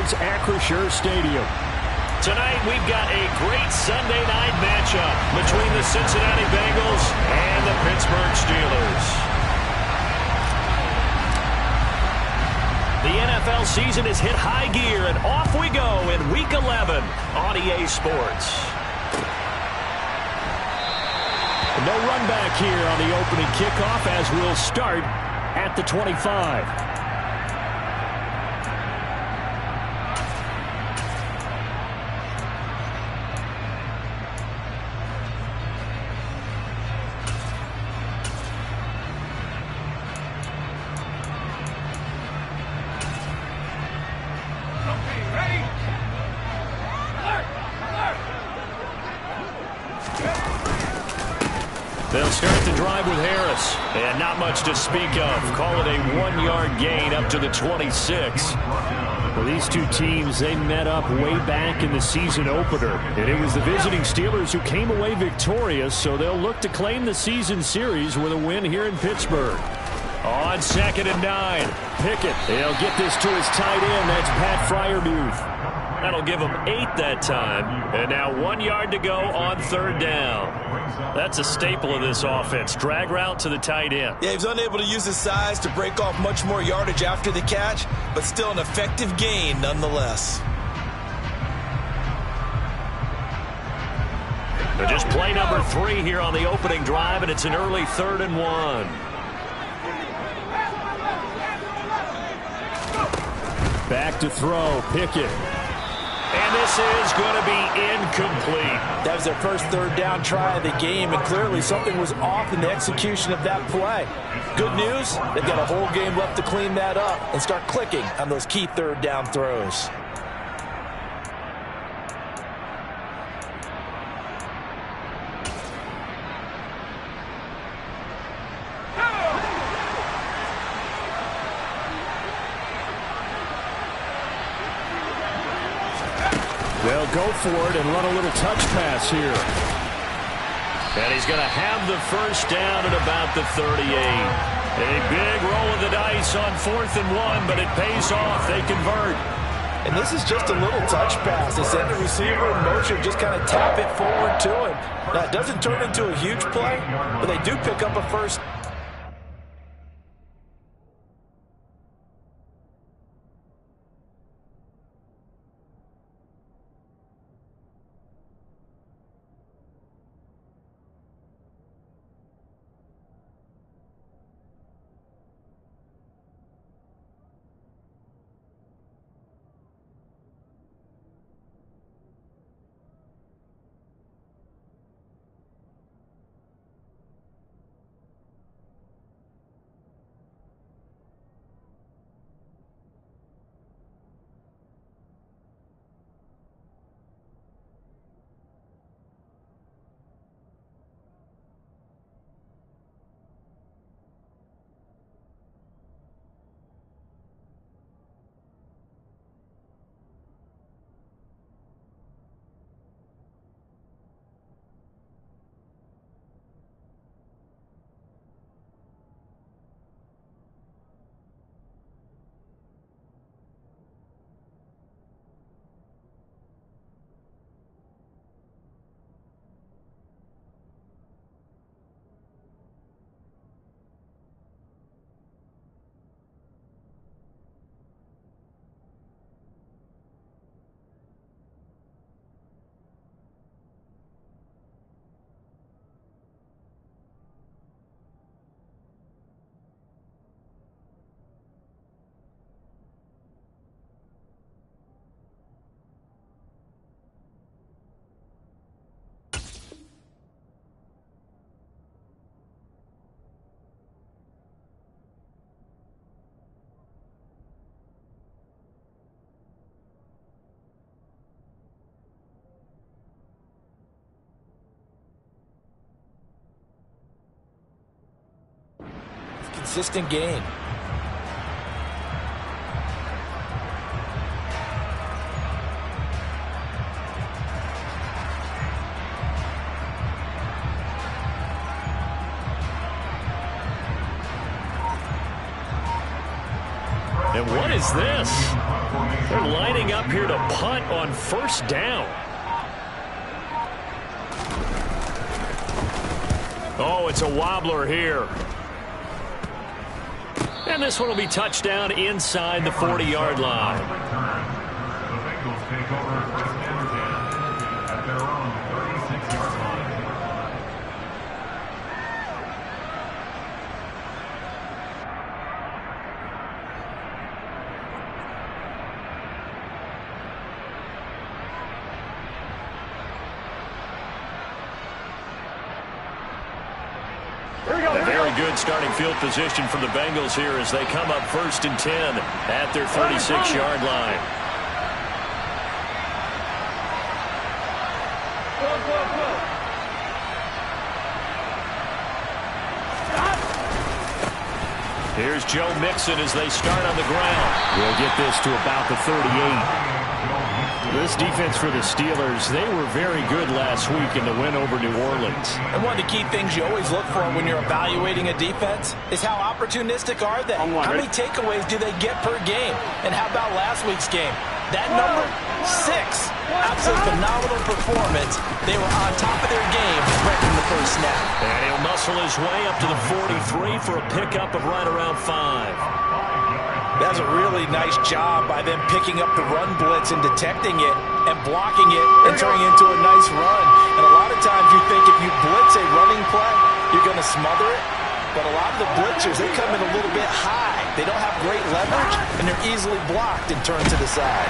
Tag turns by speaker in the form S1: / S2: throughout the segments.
S1: Pittsburgh's Acrisure Stadium.
S2: Tonight, we've got a great Sunday night matchup between the Cincinnati Bengals and the Pittsburgh Steelers. The NFL season has hit high gear, and off we go in Week 11 on EA Sports.
S1: No run back here on the opening kickoff as we'll start at the 25.
S2: They'll start the drive with Harris. And not much to speak of. Call it a 1-yard gain up to the 26.
S1: Well, these two teams, they met up way back in the season opener. And it was the visiting Steelers who came away victorious, so they'll look to claim the season series with a win here in Pittsburgh.
S2: On 2nd and 9.
S1: Pickett, they'll get this to his tight end. That's Pat Freiermuth.
S2: That'll give him 8 that time. And now 1 yard to go on 3rd down. That's a staple of this offense. Drag route to the tight end.
S3: Yeah, he was unable to use his size to break off much more yardage after the catch, but still an effective gain nonetheless.
S2: They're just play number 3 here on the opening drive, and it's an early 3rd and 1.
S1: Back to throw, Pickett.
S2: And this is going to be incomplete.
S4: That was their first 3rd down try of the game, and clearly something was off in the execution of that play. Good news, they've got a whole game left to clean that up and start clicking on those key 3rd down throws.
S1: They'll go for it and run a little touch pass here.
S2: And he's going to have the first down at about the 38. A big roll of the dice on 4th and 1, but it pays off. They convert.
S4: And this is just a little touch pass. They send the receiver in motion, just kind of tap it forward to him. Now, it doesn't turn into a huge play, but they do pick up a first. Consistent gain.
S2: And what is this?
S1: They're lining up here to punt on first down. Oh, it's a wobbler here. And this one will be touchdown inside the 40-yard line.
S5: The Bengals take over first and 10 at their own 36-yard line.
S1: A very good starting field position for the Bengals here as they come up first and 10 at their 36-yard line. Here's Joe Mixon as they start on the ground. We'll get this to about the 38. This defense for the Steelers, they were very good last week in the win over New Orleans.
S4: And one of the key things you always look for when you're evaluating a defense is how opportunistic are they? How many takeaways do they get per game? And how about last week's game? That number, 6. Absolutely phenomenal performance. They were on top of their game right from the first snap.
S1: And he'll muscle his way up to the 43 for a pickup of right around 5.
S4: That's a really nice job by them picking up the run blitz and detecting it and blocking it and turning it into a nice run. And a lot of times you think if you blitz a running play, you're going to smother it. But a lot of the blitzers, they come in a little bit high. They don't have great leverage, and they're easily blocked and turned to the side.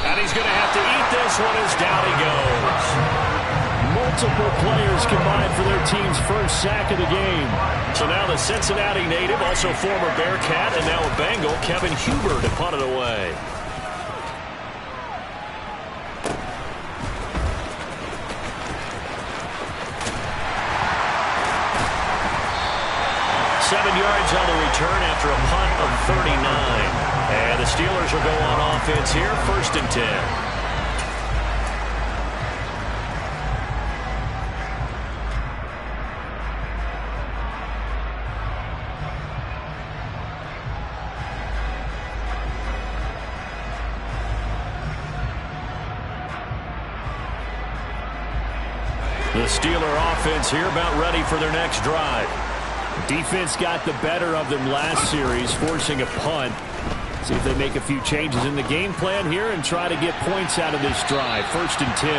S1: And he's going to have to eat this one as down he goes. Multiple players combined for their team's first sack of the game. So now the Cincinnati native, also former Bearcat, and now a Bengal, Kevin Huber, to punt it away. Seven yards on the return after a punt of 39. And the Steelers will go on offense here, first and 10. The Steeler offense here about ready for their next drive. Defense got the better of them last series, forcing a punt. See if they make a few changes in the game plan here and try to get points out of this drive. First and 10.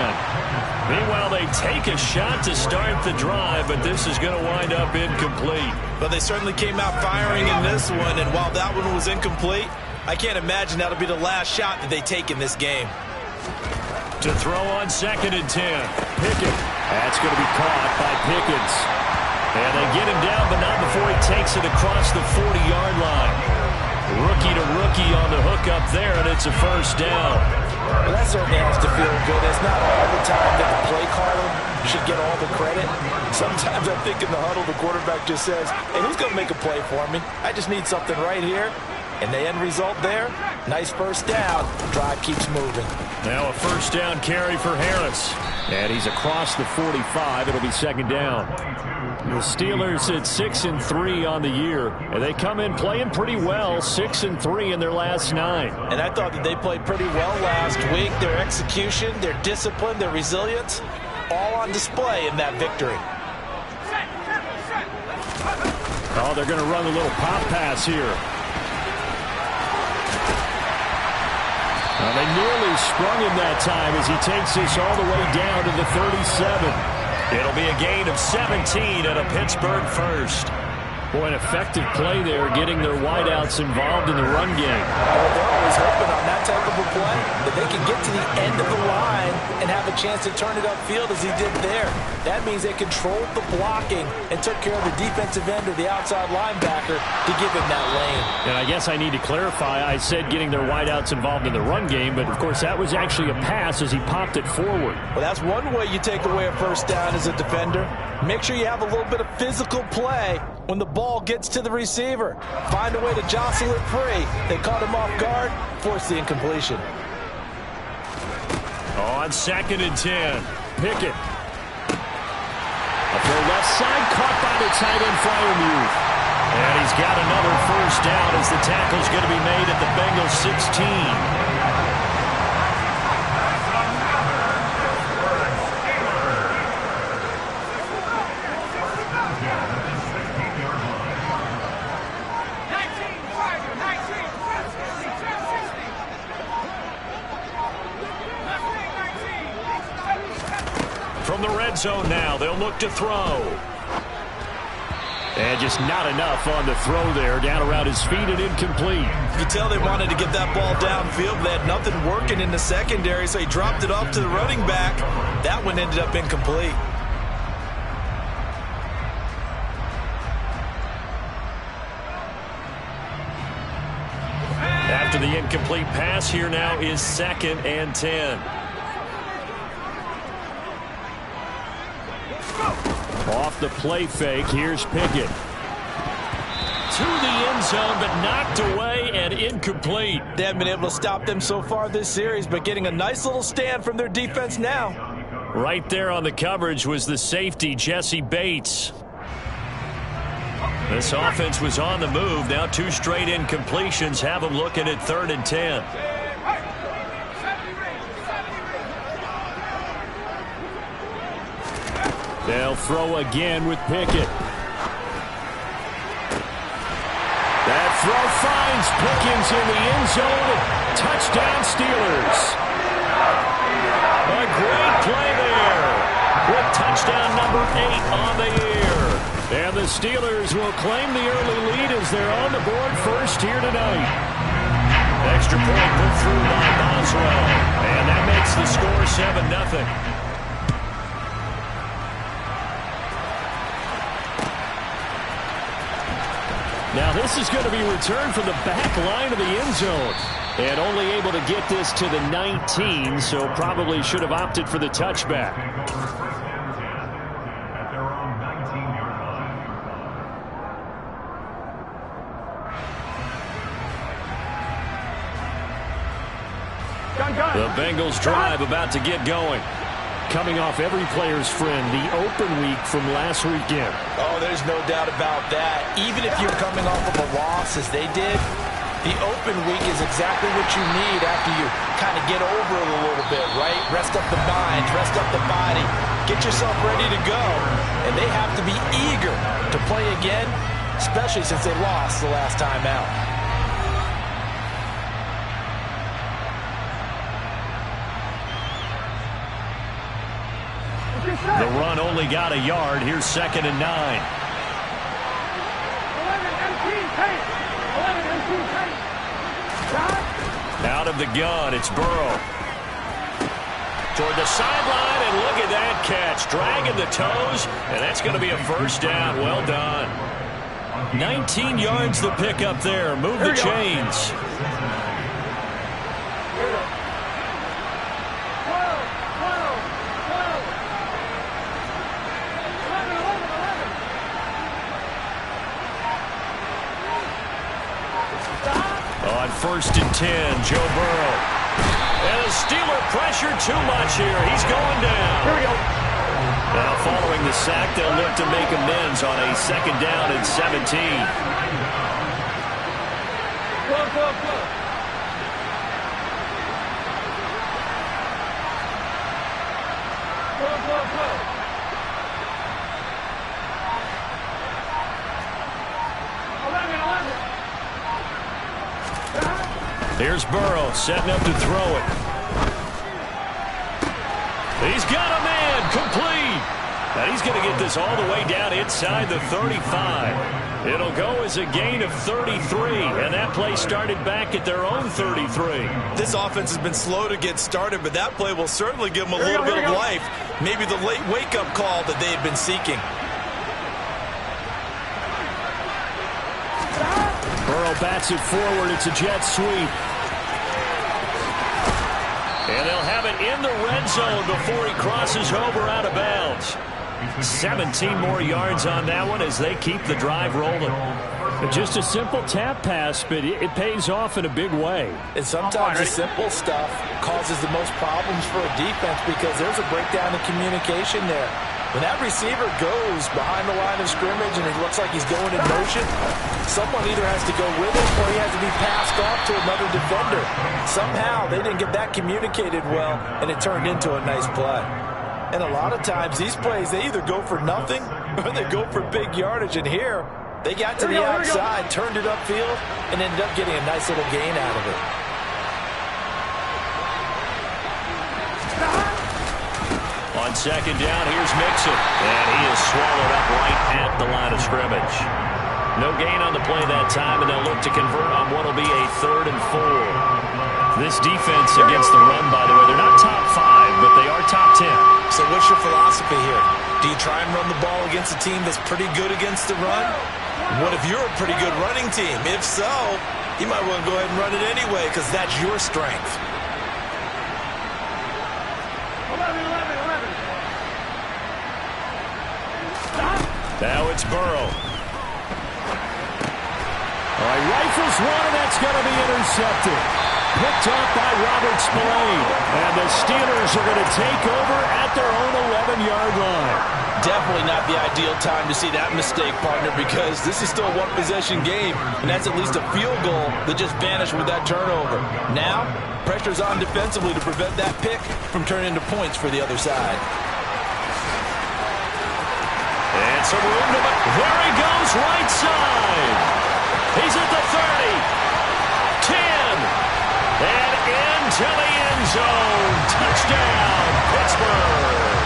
S1: Meanwhile, they take a shot to start the drive, but this is going to wind up incomplete.
S3: But they certainly came out firing in this one, and while that one was incomplete, I can't imagine that'll be the last shot that they take in this game.
S1: To throw on second and 10. Pickett. That's going to be caught by Pickens. And they get him down, but not before he takes it across the 40-yard line. Rookie to rookie on the hook up there, and it's a first down.
S4: Well, that certainly has to feel good. It's not all the time that the play caller should get all the credit. Sometimes I think in the huddle, the quarterback just says, hey, who's going to make a play for me? I just need something right here. And the end result there, nice first down. Drive keeps moving.
S1: Now a first down carry for Harris. And he's across the 45. It'll be second down. The Steelers at 6-3 on the year. And they come in playing pretty well, 6-3 in their last 9.
S4: And I thought that they played pretty well last week. Their execution, their discipline, their resilience, all on display in that victory.
S1: Oh, they're going to run a little pop pass here. Well, they nearly sprung him that time as he takes this all the way down to the 37. It'll be a gain of 17 and a Pittsburgh first. Boy, an effective play there, getting their wideouts involved in the run game.
S4: Well, they're always hoping on that type of a play that they can get to the end of the line and have a chance to turn it upfield as he did there. That means they controlled the blocking and took care of the defensive end or the outside linebacker to give him that lane.
S1: And I guess I need to clarify, I said getting their wideouts involved in the run game, but of course that was actually a pass as he popped it forward.
S4: Well, that's one way you take away a first down as a defender. Make sure you have a little bit of physical play when the ball gets to the receiver. Find a way to jostle it free. They caught him off guard, forced the incompletion.
S1: On second and 10, Pickett. Up the left side, caught by the tight end Freiermuth.
S2: And he's got another first down as the tackle's going to be made at the Bengals 16. From the red zone now, they'll look to throw. And just not enough on the throw there. Down around his feet and incomplete.
S3: You could tell they wanted to get that ball downfield. They had nothing working in the secondary, so he dropped it off to the running back. That one ended up incomplete.
S2: After the incomplete pass, here now is 2nd and 10. Off the play fake, here's Pickett. To the end zone, but knocked away and incomplete.
S4: They haven't been able to stop them so far this series, but getting a nice little stand from their defense now.
S2: Right there on the coverage was the safety, Jesse Bates. This offense was on the move. Now 2 straight incompletions have them looking at 3rd and 10.
S1: They'll throw again with Pickett. That throw finds Pickens in the end zone. Touchdown Steelers.
S2: A great play there with touchdown number 8 on the year.
S1: And the Steelers will claim the early lead as they're on the board first here tonight.
S2: Extra point put through by Boswell. And that makes the score 7-0.
S1: Now this is going to be returned from the back line of the end zone. And only able to get this to the 19, so probably should have opted for the touchback.
S5: At their own 19-yard line.
S2: The Bengals drive about to get going.
S1: Coming off every player's friend, the open week from last weekend.
S4: Oh, there's no doubt about that. Even if you're coming off of a loss as they did, the open week is exactly what you need after you kind of get over it a little bit, right? Rest up the mind, rest up the body, get yourself ready to go. And they have to be eager to play again, especially since they lost the last time out.
S2: The run only got a yard. Here's 2nd and 9. Out of the gun, it's Burrow. Toward the sideline, and look at that catch. Dragging the toes, and that's going to be a first down. Well done. 19 yards to pick up there. Move the chains. On 1st and 10, Joe Burrow. And the Steeler pressure too much here. He's going down. Here we go. Now following the sack, they'll look to make amends on a 2nd down and 17. Here's Burrow setting up to throw it. He's got a man complete. And he's going to get this all the way down inside the 35. It'll go as a gain of 33. And that play started back at their own 33.
S3: This offense has been slow to get started, but that play will certainly give them a little bit of life. Maybe the late wake-up call that they had been seeking.
S1: Burrow bats it forward. It's a jet sweep.
S2: And they'll have it in the red zone before he crosses over out of bounds. 17 more yards on that one as they keep the drive rolling.
S1: Just a simple tap pass, but it pays off in a big way.
S4: And sometimes the simple stuff causes the most problems for a defense because there's a breakdown in communication there. When that receiver goes behind the line of scrimmage and it looks like he's going in motion, someone either has to go with him or he has to be passed off to another defender. Somehow they didn't get that communicated well, and it turned into a nice play. And a lot of times these plays, they either go for nothing or they go for big yardage. And here, they got to the outside, turned it upfield, and ended up getting a nice little gain out of it.
S2: On second down, here's Mixon. And he is swallowed up right at the line of scrimmage. No gain on the play that time, and they'll look to convert on what will be a 3rd and 4. This defense against the run, by the way, they're not top 5, but they are top 10.
S3: So what's your philosophy here? Do you try and run the ball against a team that's pretty good against the run? What if you're a pretty good running team? If so, you might want to go ahead and run it anyway because that's your strength.
S2: Now it's Burrow.
S1: All right, rifles one, and that's going to be intercepted. Picked up by Robert Spillane. And the Steelers are going to take over at their own 11-yard line.
S4: Definitely not the ideal time to see that mistake, partner, because this is still a one-possession game, and that's at least a field goal that just vanished with that turnover. Now, pressure's on defensively to prevent that pick from turning into points for the other side.
S2: And some room to... There he goes, right side. He's at the 30. 10. And into the end zone. Touchdown, Pittsburgh.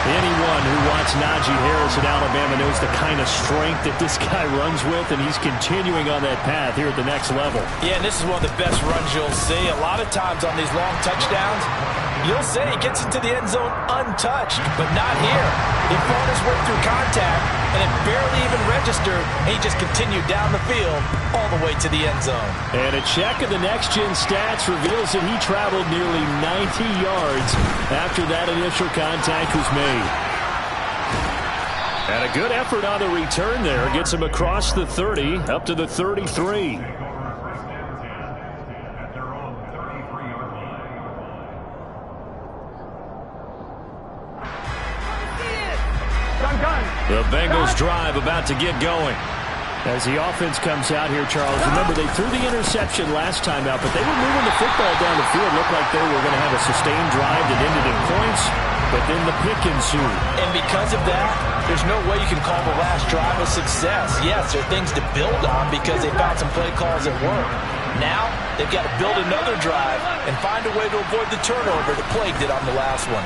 S1: Anyone who watched Najee Harris at Alabama knows the kind of strength that this guy runs with, and he's continuing on that path here at the next level.
S4: Yeah, and this is one of the best runs you'll see. A lot of times on these long touchdowns, you'll say he gets into the end zone untouched, but not here. He fought his way through contact, and it barely even registered, and he just continued down the field all the way to the end zone.
S1: And a check of the next-gen stats reveals that he traveled nearly 90 yards after that initial contact was made. And a good effort on the return there. Gets him across the 30, up to the 33.
S2: The Bengals drive about to get going.
S1: As the offense comes out here, Charles, remember they threw the interception last time out, but they were moving the football down the field. Looked like they were going to have a sustained drive that ended in points, but then the pick ensued.
S4: And because of that, there's no way you can call the last drive a success. Yes, there are things to build on because they found some play calls that work. Now, they've got to build another drive and find a way to avoid the turnover that plagued it on the last one.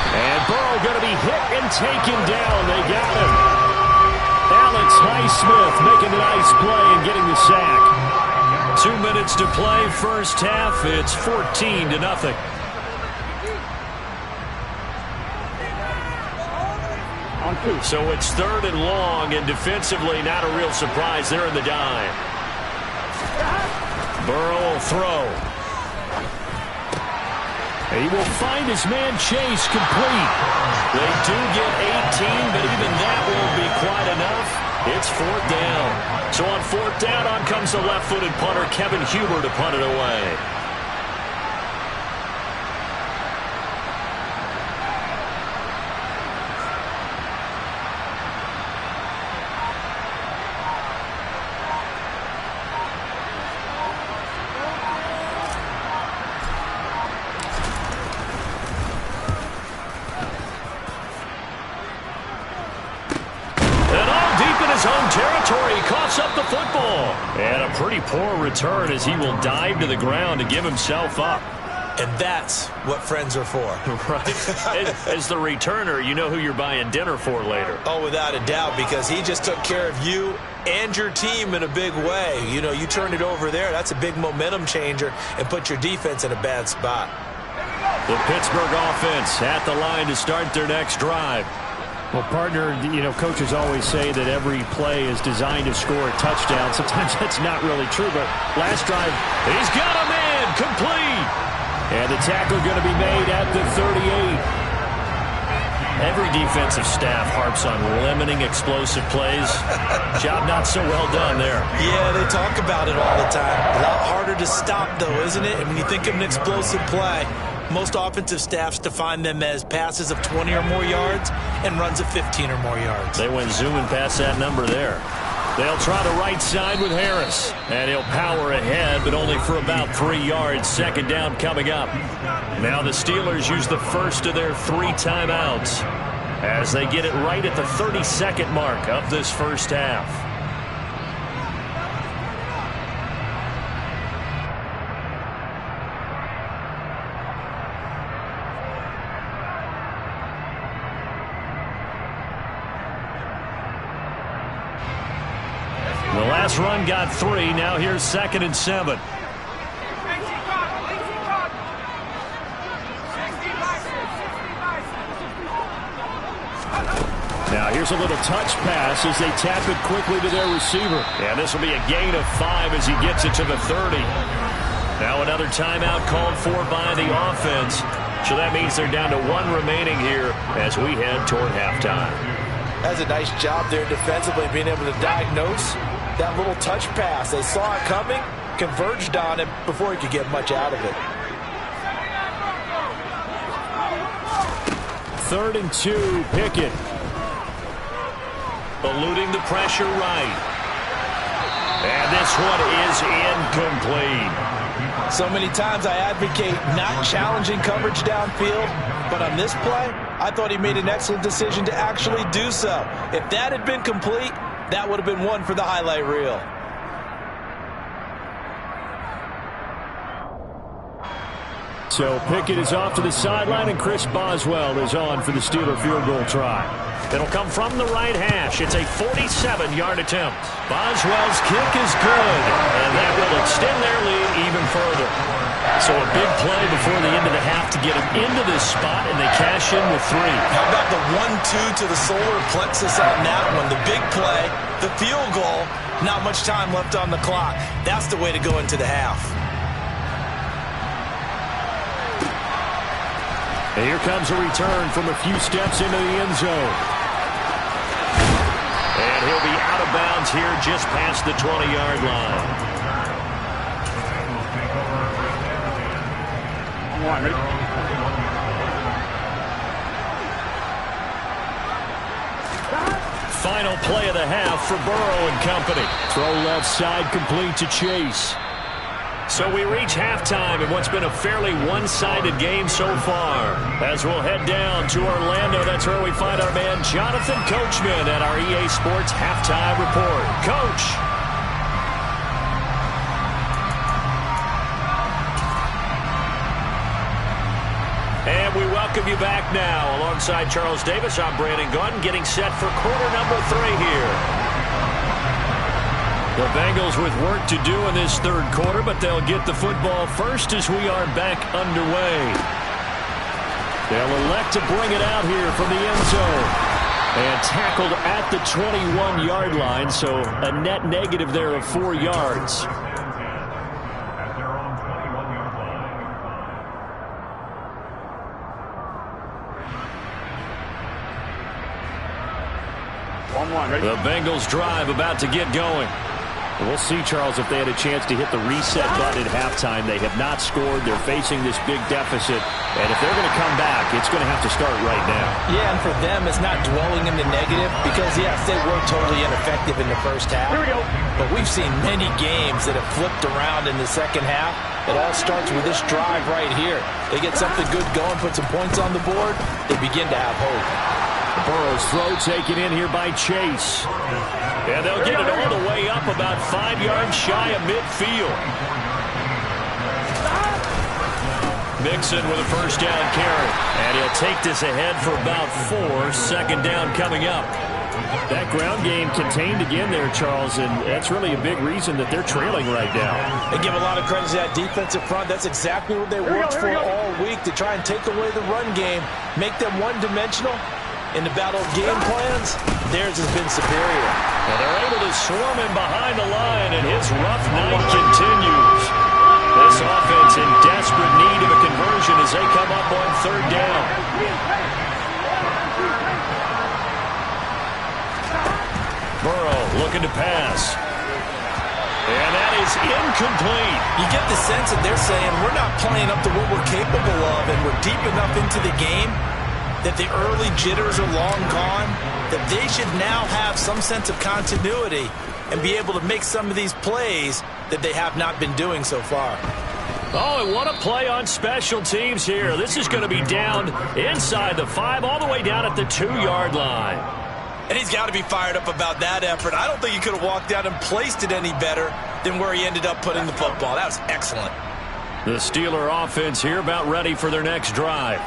S1: And Burrow going to be hit and taken down. They got him. Alex Highsmith making a nice play and getting the sack.
S2: 2 minutes to play, first half. It's 14-0. So it's 3rd and long, and defensively not a real surprise. They're in the dime. Burrow will throw.
S1: He will find his man Chase complete.
S2: They do get 18, but even that won't be quite enough. It's 4th down. So on 4th down, on comes the left-footed punter, Kevin Huber, to punt it away. Up the football. And a pretty poor return as he will dive to the ground to give himself up.
S3: And that's what friends are for.
S2: Right. As the returner, you know who you're buying dinner for later.
S3: Oh, without a doubt, because he just took care of you and your team in a big way. You know, you turned it over there. That's a big momentum changer and put your defense in a bad spot.
S2: The Pittsburgh offense at the line to start their next drive.
S1: Well, partner, you know, coaches always say that every play is designed to score a touchdown. Sometimes that's not really true, but last drive,
S2: he's got a man complete.
S1: And the tackle going to be made at the 38.
S2: Every defensive staff harps on limiting explosive plays. Job not so well done there.
S3: Yeah, they talk about it all the time. A lot harder to stop, though, isn't it? And when you think of an explosive play, Most offensive staffs define them as passes of 20 or more yards and runs of 15 or more yards.
S2: They went zooming past that number there. They'll try the right side with Harris. And he'll power ahead, but only for about 3 yards. Second down coming up. Now the Steelers use the first of their 3 timeouts as they get it right at the 30-second mark of this first half. The last run got 3. Now here's 2nd and 7.
S1: Now here's a little touch pass as they tap it quickly to their receiver.
S2: And this will be a gain of 5 as he gets it to the 30. Now another timeout called for by the offense. So that means they're down to 1 remaining here as we head toward halftime.
S4: That's a nice job there defensively, being able to diagnose that little touch pass. They saw it coming, converged on him before he could get much out of it.
S1: 3rd and 2, Pickett.
S2: Eluding the pressure right. And this one is incomplete.
S4: So many times I advocate not challenging coverage downfield, but on this play, I thought he made an excellent decision to actually do so. If that had been complete, that would have been one for the highlight reel.
S1: So Pickett is off to the sideline, and Chris Boswell is on for the Steeler field goal try.
S2: It'll come from the right hash. It's a 47-yard attempt. Boswell's kick is good, and that will extend their lead even further. So a big play before the end of the half to get them into this spot, and they cash in with 3.
S3: How about the 1-2 to the solar plexus on that one? The big play, the field goal, not much time left on the clock. That's the way to go into the half.
S1: And here comes a return from a few steps into the end zone.
S2: And he'll be out of bounds here just past the 20-yard line. Final play of the half for Burrow and company.
S1: Throw left side complete to Chase.
S2: So we reach halftime in what's been a fairly one-sided game so far. As we'll head down to Orlando, that's where we find our man Jonathan Coachman at our EA Sports Halftime Report. Coach. And we welcome you back now. Alongside Charles Davis, I'm Brandon Gunn, getting set for quarter number 3 here. The Bengals with work to do in this 3rd quarter, but they'll get the football first as we are back underway. They'll elect to bring it out here from the end zone. And tackled at the 21-yard line, so a net negative there of 4 yards. The Bengals drive about to get going.
S1: We'll see, Charles, if they had a chance to hit the reset button at halftime. They have not scored. They're facing this big deficit. And if they're going to come back, it's going to have to start right now.
S4: Yeah, and for them, it's not dwelling in the negative because, yes, they were totally ineffective in the first half. Here we go. But we've seen many games that have flipped around in the second half. It all starts with this drive right here. They get something good going, put some points on the board, they begin to have hope.
S1: Burrow's throw taken in here by Chase.
S2: And they'll get it all the way up about 5 yards shy of midfield. Mixon with a first down carry. And he'll take this ahead for about 4. Second down coming up.
S1: That ground game contained again there, Charles, and that's really a big reason that they're trailing right now.
S4: They give a lot of credit to that defensive front. That's exactly what they worked for all week, to try and take away the run game, make them one-dimensional. In the battle of game plans, theirs has been superior.
S2: And they're able to swarm him behind the line, and his rough night continues. This offense in desperate need of a conversion as they come up on 3rd down. Burrow looking to pass. And that is incomplete.
S4: You get the sense that they're saying we're not playing up to what we're capable of, and we're deep enough into the game that the early jitters are long gone, that they should now have some sense of continuity and be able to make some of these plays that they have not been doing so far.
S2: Oh, and what a play on special teams here. This is going to be down inside the 5, all the way down at the 2-yard line.
S3: And he's got to be fired up about that effort. I don't think he could have walked out and placed it any better than where he ended up putting the football. That was excellent.
S2: The Steeler offense here about ready for their next drive.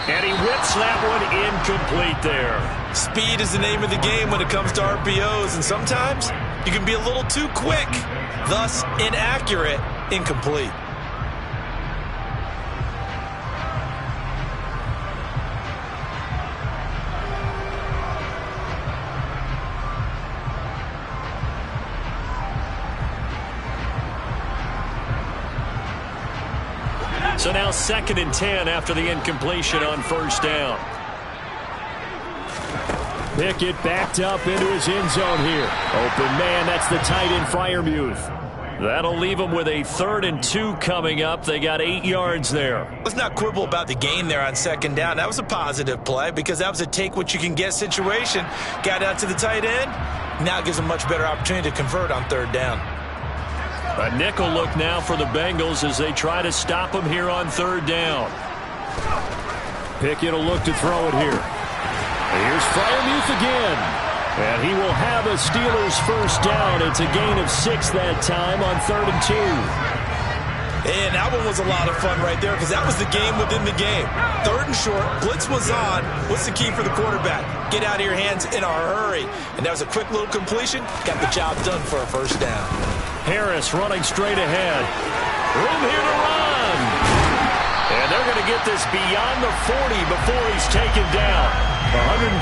S2: And he whips that one incomplete there.
S3: Speed is the name of the game when it comes to RPOs, and sometimes you can be a little too quick, thus inaccurate, incomplete.
S2: So now 2nd and 10 after the incompletion on 1st down.
S1: Pickett backed up into his end zone here. Open man, that's the tight end Freiermuth.
S2: That'll leave them with a 3rd and 2 coming up. They got 8 yards there.
S3: Let's not quibble about the gain there on 2nd down. That was a positive play because that was a take-what-you-can-get situation. Got out to the tight end. Now it gives them a much better opportunity to convert on 3rd down.
S2: A nickel look now for the Bengals as they try to stop him here on 3rd down.
S1: Pickett will look to throw it here. Here's Freiermuth again. And he will have a Steelers 1st down. It's a gain of 6 that time on 3rd and 2.
S3: And that one was a lot of fun right there because that was the game within the game. 3rd and short, blitz was on. What's the key for the quarterback? Get out of your hands in a hurry. And that was a quick little completion. Got the job done for a 1st down.
S2: Harris running straight ahead. Room here to run. And they're going to get this beyond the 40 before he's taken down.
S1: 123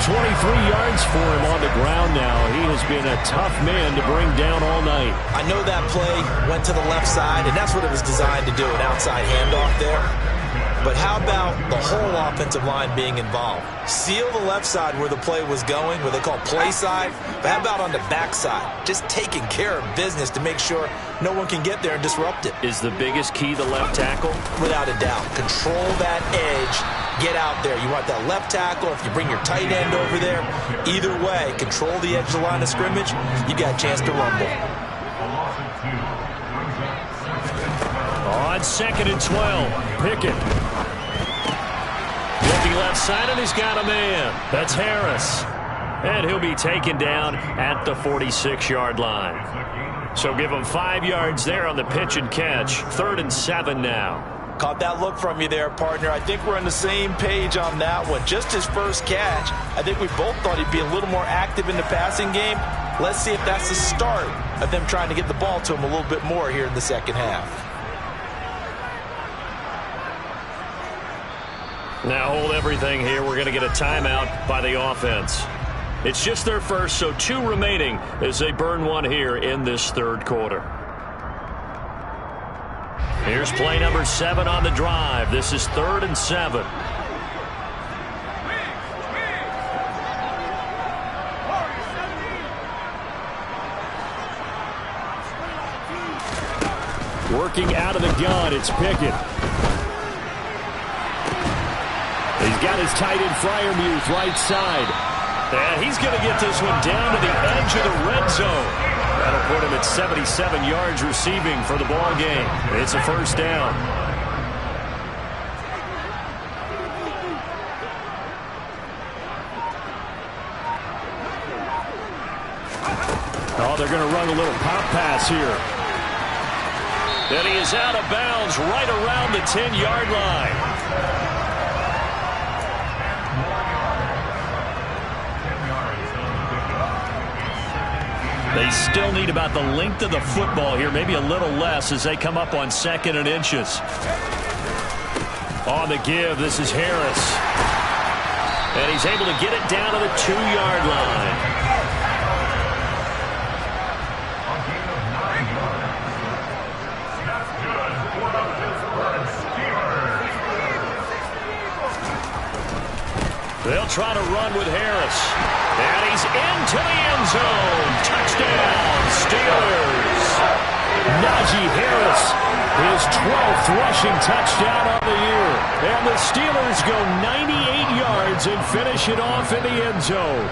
S1: yards for him on the ground now. He has been a tough man to bring down all night.
S4: I know that play went to the left side, and that's what it was designed to do, an outside handoff there. But how about the whole offensive line being involved? Seal the left side where the play was going, what they call play side. But how about on the back side? Just taking care of business to make sure no one can get there and disrupt it.
S2: Is the biggest key the left tackle?
S4: Without a doubt. Control that edge. Get out there. You want that left tackle. If you bring your tight end over there, either way, control the edge of the line of scrimmage, you got a chance to rumble.
S2: On 2nd and 12, Pickett. Looking left side, and he's got a man. That's Harris. And he'll be taken down at the 46-yard line. So give him 5 yards there on the pitch and catch. 3rd and 7 now.
S4: Caught that look from you there, partner. I think we're on the same page on that one. Just his first catch. I think we both thought he'd be a little more active in the passing game. Let's see if that's the start of them trying to get the ball to him a little bit more here in the 2nd half.
S2: Now hold everything here. We're going to get a timeout by the offense. It's just their first, so 2 remaining as they burn one here in this 3rd quarter. Here's play number 7 on the drive. This is 3rd and 7.
S1: Working out of the gun, it's Pickett. He's got his tight end Freiermuth right side.
S2: And he's going to get this one down to the edge of the red zone. That'll put him at 77 yards receiving for the ball game. It's a 1st down.
S1: Oh, they're going to run a little pop pass here.
S2: And he is out of bounds right around the 10-yard line. They still need about the length of the football here, maybe a little less as they come up on 2nd and inches. On the give, this is Harris. And he's able to get it down to the 2-yard line. They'll try to run with Harris. And he's into the end zone. Touchdown, Steelers.
S1: Najee Harris, his 12th rushing touchdown on the year. And the Steelers go 98 yards and finish it off in the end zone.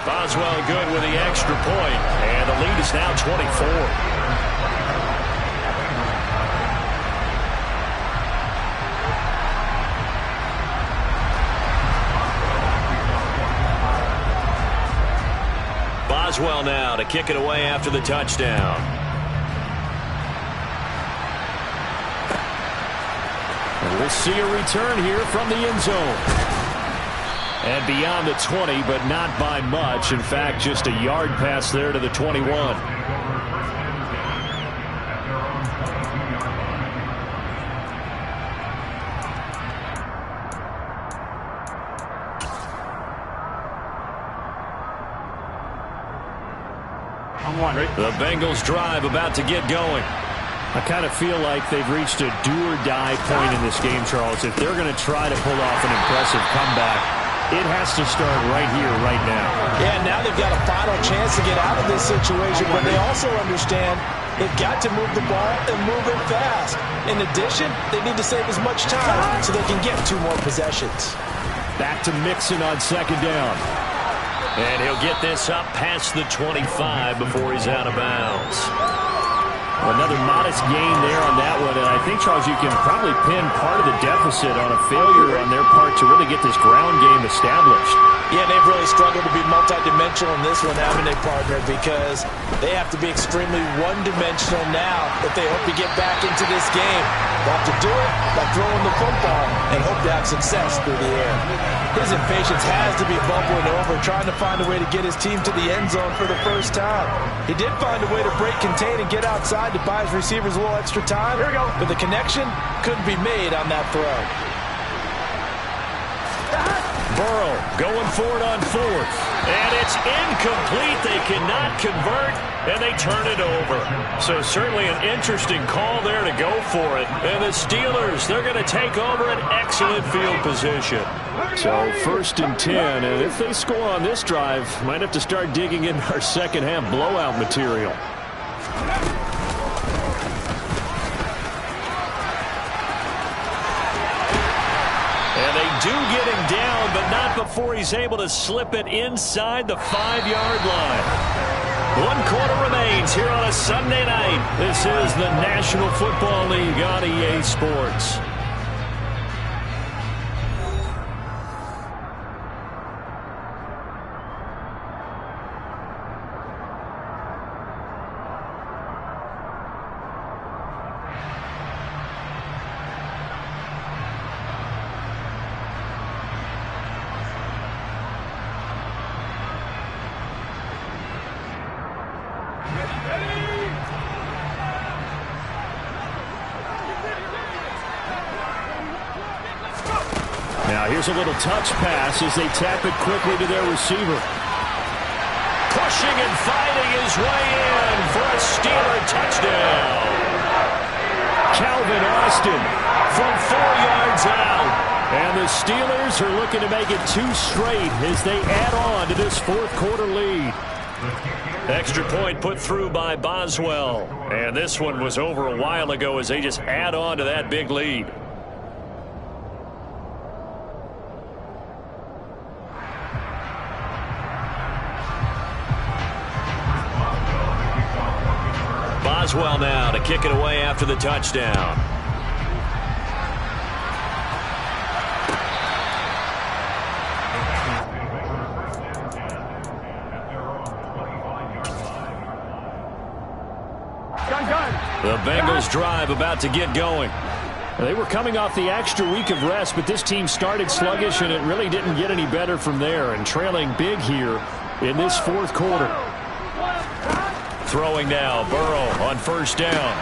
S2: Boswell good with the extra point, and the lead is now 24. Boswell now to kick it away after the touchdown.
S1: And we'll see a return here from the end zone. And beyond the 20, but not by much. In fact, just a yard pass there to the 21.
S2: The Bengals drive about to get going.
S1: I kind of feel like they've reached a do-or-die point in this game, Charles. If they're going to try to pull off an impressive comeback, it has to start right here, right now.
S4: Yeah, now they've got a final chance to get out of this situation, but they also understand they've got to move the ball and move it fast. In addition, they need to save as much time so they can get 2 more possessions.
S1: Back to Mixon on second down.
S2: And he'll get this up past the 25 before he's out of bounds.
S1: Another modest gain there on that one, and I think, Charles, you can probably pin part of the deficit on a failure on their part to really get this ground game established.
S4: Yeah, they've really struggled to be multidimensional in this one, haven't they, partner? Because they have to be extremely one-dimensional now if they hope to get back into this game. They'll have to do it by throwing the football and hope to have success through the air. His impatience has to be bubbling over, trying to find a way to get his team to the end zone for the first time. He did find a way to break, contain, and get outside to buy his receivers a little extra time. Here we go. But the connection couldn't be made on that throw.
S2: Burrow going for it on 4th. And it's incomplete. They cannot convert, and they turn it over. So certainly an interesting call there to go for it. And the Steelers, they're going to take over an excellent field position.
S1: So 1st and 10, and if they score on this drive, might have to start digging in our second half blowout material.
S2: And they do get him down, but not before he's able to slip it inside the 5-yard line. 1 quarter remains here on a Sunday night. This is the National Football League on EA Sports.
S1: Now here's a little touch pass as they tap it quickly to their receiver.
S2: Pushing and fighting his way in for a Steeler touchdown.
S1: Calvin Austin from 4 yards out. And the Steelers are looking to make it 2 straight as they add on to this 4th quarter lead.
S2: Extra point put through by Boswell. And this one was over a while ago as they just add on to that big lead. Boswell now to kick it away after the touchdown. The Bengals drive about to get going.
S1: They were coming off the extra week of rest, but this team started sluggish, and it really didn't get any better from there, and trailing big here in this 4th quarter.
S2: Throwing now, Burrow on 1st down.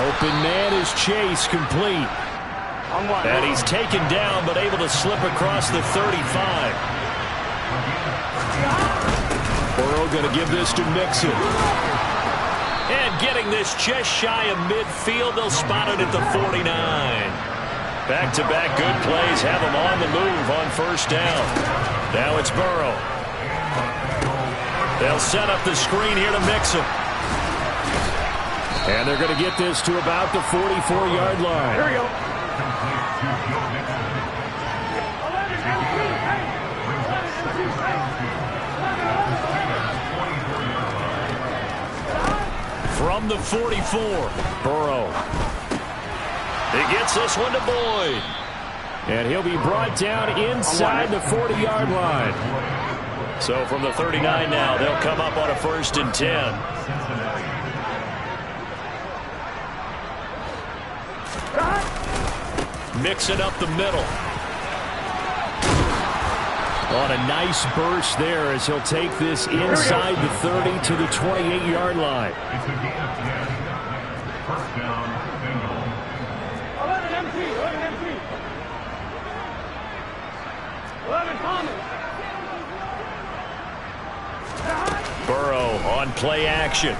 S1: Open man is Chase, complete.
S2: And he's taken down, but able to slip across the 35.
S1: Burrow going to give this to Mixon.
S2: And getting this just shy of midfield, they'll spot it at the 49. Back-to-back good plays have them on the move on first down. Now it's Burrow. They'll set up the screen here to Mixon.
S1: And they're going to get this to about the 44-yard line.
S4: Here we go.
S2: From the 44, Burrow. He gets this one to Boyd.
S1: And he'll be brought down inside the 40-yard line.
S2: So from the 39 now, they'll come up on a 1st and 10. Mixing up the middle.
S1: On a nice burst there as he'll take this inside the 30 to the 28-yard line.
S5: It's a gain of 10. First down, Bengals.
S2: Burrow on play action.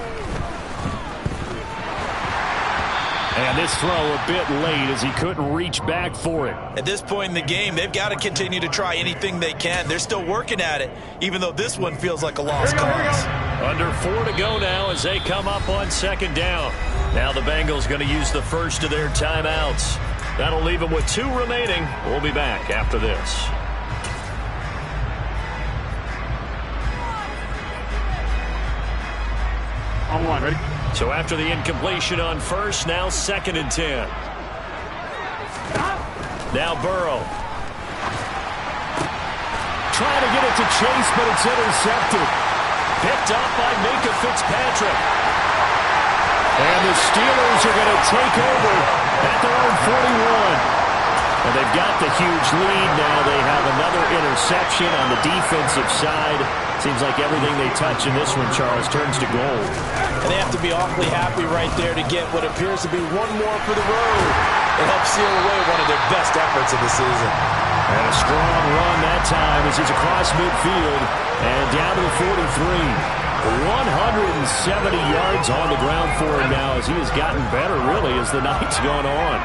S1: And this throw a bit late as he couldn't reach back for it.
S3: At this point in the game, they've got to continue to try anything they can. They're still working at it, even though this one feels like a lost cause.
S2: Under 4 to go now as they come up on 2nd down. Now the Bengals going to use the first of their timeouts. That'll leave them with 2 remaining. We'll be back after this.
S1: On one, ready?
S2: So after the incompletion on first, now 2nd and 10. Now Burrow.
S1: Trying to get it to Chase, but it's intercepted.
S2: Picked up by Minka Fitzpatrick.
S1: And the Steelers are going to take over at their own 41. And they've got the huge lead now. They have another interception on the defensive side. Seems like everything they touch in this one, Charles, turns to gold.
S4: And they have to be awfully happy right there to get what appears to be one more for the road. It helps seal away one of their best efforts of the season.
S1: And a strong run that time as he's across midfield and down to the 43. 170 yards on the ground for him now as he has gotten better, really, as the night's gone on.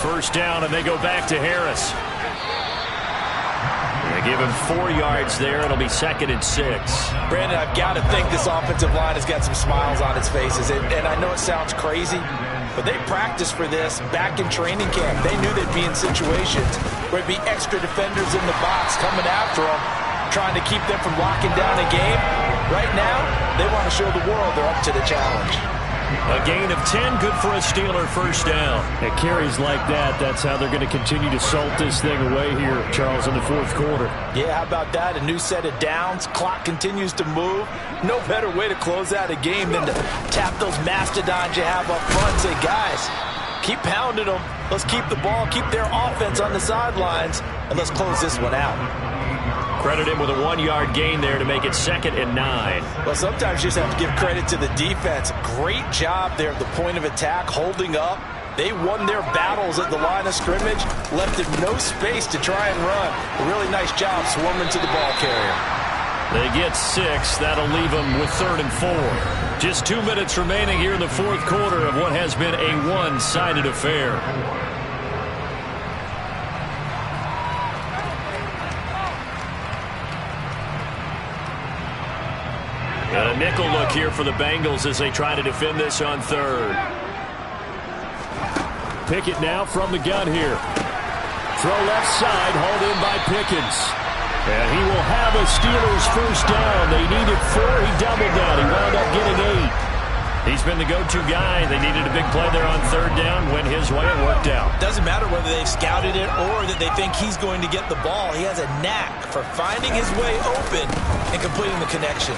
S2: First down, and they go back to Harris. They give him 4 yards there. It'll be 2nd and 6.
S4: Brandon, I've got to think this offensive line has got some smiles on its faces. And I know it sounds crazy, but they practiced for this back in training camp. They knew they'd be in situations where there'd be extra defenders in the box coming after them, trying to keep them from locking down a game. Right now, they want to show the world they're up to the challenge.
S2: A gain of 10, good for a Steeler first down.
S1: It carries like that. That's how they're going to continue to salt this thing away here, Charles, in the 4th quarter.
S4: Yeah, how about that? A new set of downs. Clock continues to move. No better way to close out a game than to tap those mastodons you have up front. Say, guys, keep pounding them. Let's keep the ball, keep their offense on the sidelines, and let's close this one out.
S2: Credit him with a 1-yard gain there to make it 2nd and 9.
S4: Well, sometimes you just have to give credit to the defense. Great job there at the point of attack, holding up. They won their battles at the line of scrimmage, left them no space to try and run. A really nice job swarming to the ball carrier.
S2: They get 6. That'll leave them with 3rd and 4. Just 2 minutes remaining here in the 4th quarter of what has been a one-sided affair. And a nickel look here for the Bengals as they try to defend this on 3rd.
S1: Pickett now from the gun here. Throw left side, hauled in by Pickens. And he will have a Steelers first down. They needed 4. He doubled that. He wound up getting 8.
S2: He's been the go-to guy. They needed a big play there on 3rd down. Went his way. It worked out.
S3: Doesn't matter whether they've scouted it or that they think he's going to get the ball. He has a knack for finding his way open and completing the connection.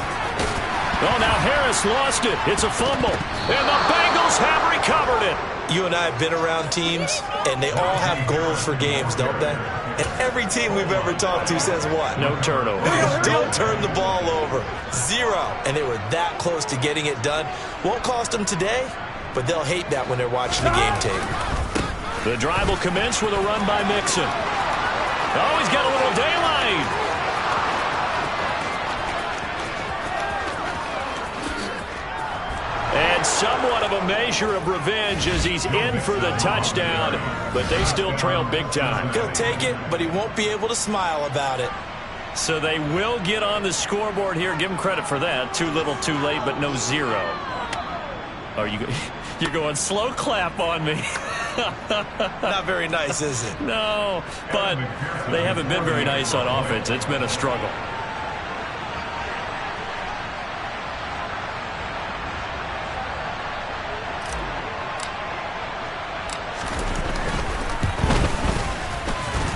S2: Oh, now Harris lost it. It's a fumble. And the Bengals have recovered it.
S3: You and I have been around teams, and they all have goals for games, don't they? And every team we've ever talked to says what?
S2: No turnover.
S3: Don't turn the ball over. 0. And they were that close to getting it done. Won't cost them today, but they'll hate that when they're watching the game tape.
S2: The drive will commence with a run by Mixon. Oh, he's got a little daylight. And somewhat of a measure of revenge as he's in for the touchdown, but they still trail big time.
S3: He'll take it, but he won't be able to smile about it.
S2: So they will get on the scoreboard here. Give him credit for that. Too little, too late, but no zero. Are you're going slow clap on me.
S3: Not very nice, is it?
S2: No, but they haven't been very nice on offense. It's been a struggle.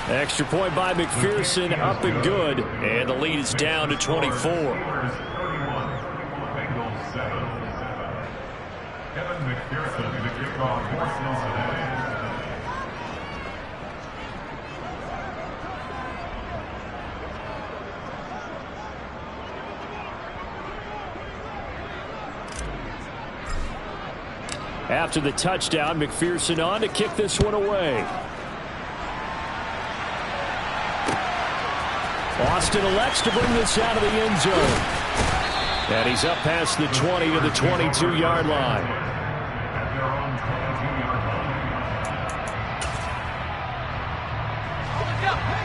S2: Extra point by McPherson, up and good. And the lead is down to 24. After the touchdown, McPherson on to kick this one away. Austin elects to bring this out of the end zone. And he's up past the 20 to the 22-yard line.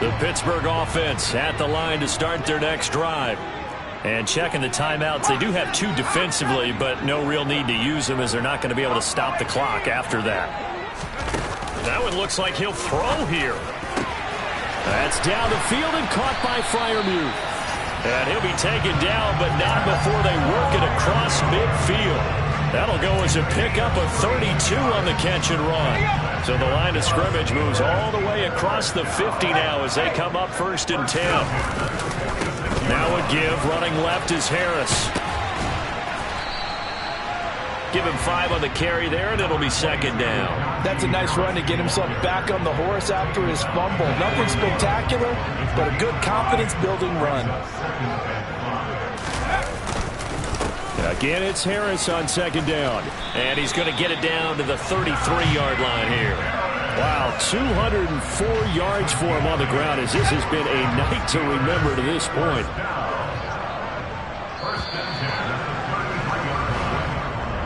S2: The Pittsburgh offense at the line to start their next drive. And checking the timeouts, they do have two defensively, but no real need to use them as they're not going to be able to stop the clock after that. That one looks like he'll throw here. That's down the field and caught by Freiermuth. And he'll be taken down, but not before they work it across midfield. That'll go as a pickup of 32 on the catch and run. So the line of scrimmage moves all the way across the 50 now as they come up 1st and 10. Now a give, running left is Harris. Give him 5 on the carry there, and it'll be 2nd down.
S4: That's a nice run to get himself back on the horse after his fumble. Nothing spectacular, but a good confidence-building run.
S1: Again, it's Harris on 2nd down.
S2: And he's going to get it down to the 33-yard line here.
S1: Wow, 204 yards for him on the ground as this has been a night to remember to this point.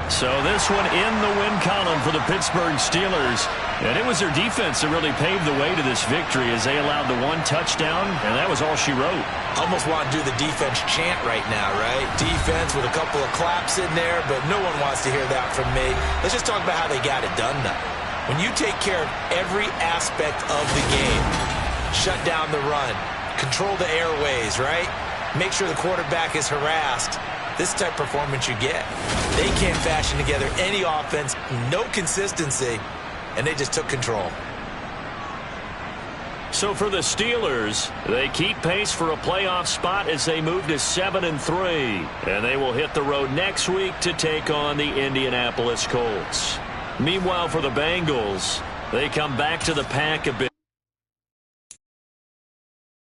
S2: So this one in the win column for the Pittsburgh Steelers. And it was their defense that really paved the way to this victory as they allowed the 1 touchdown, and that was all she wrote.
S3: Almost want to do the defense chant right now, right? Defense with a couple of claps in there, but no one wants to hear that from me. Let's just talk about how they got it done, though. When you take care of every aspect of the game, shut down the run, control the airways, right? Make sure the quarterback is harassed. This type of performance you get. They can't fashion together any offense, no consistency, and they just took control.
S2: So for the Steelers, they keep pace for a playoff spot as they move to 7-3. And they will hit the road next week to take on the Indianapolis Colts. Meanwhile, for the Bengals, they come back to the pack a bit.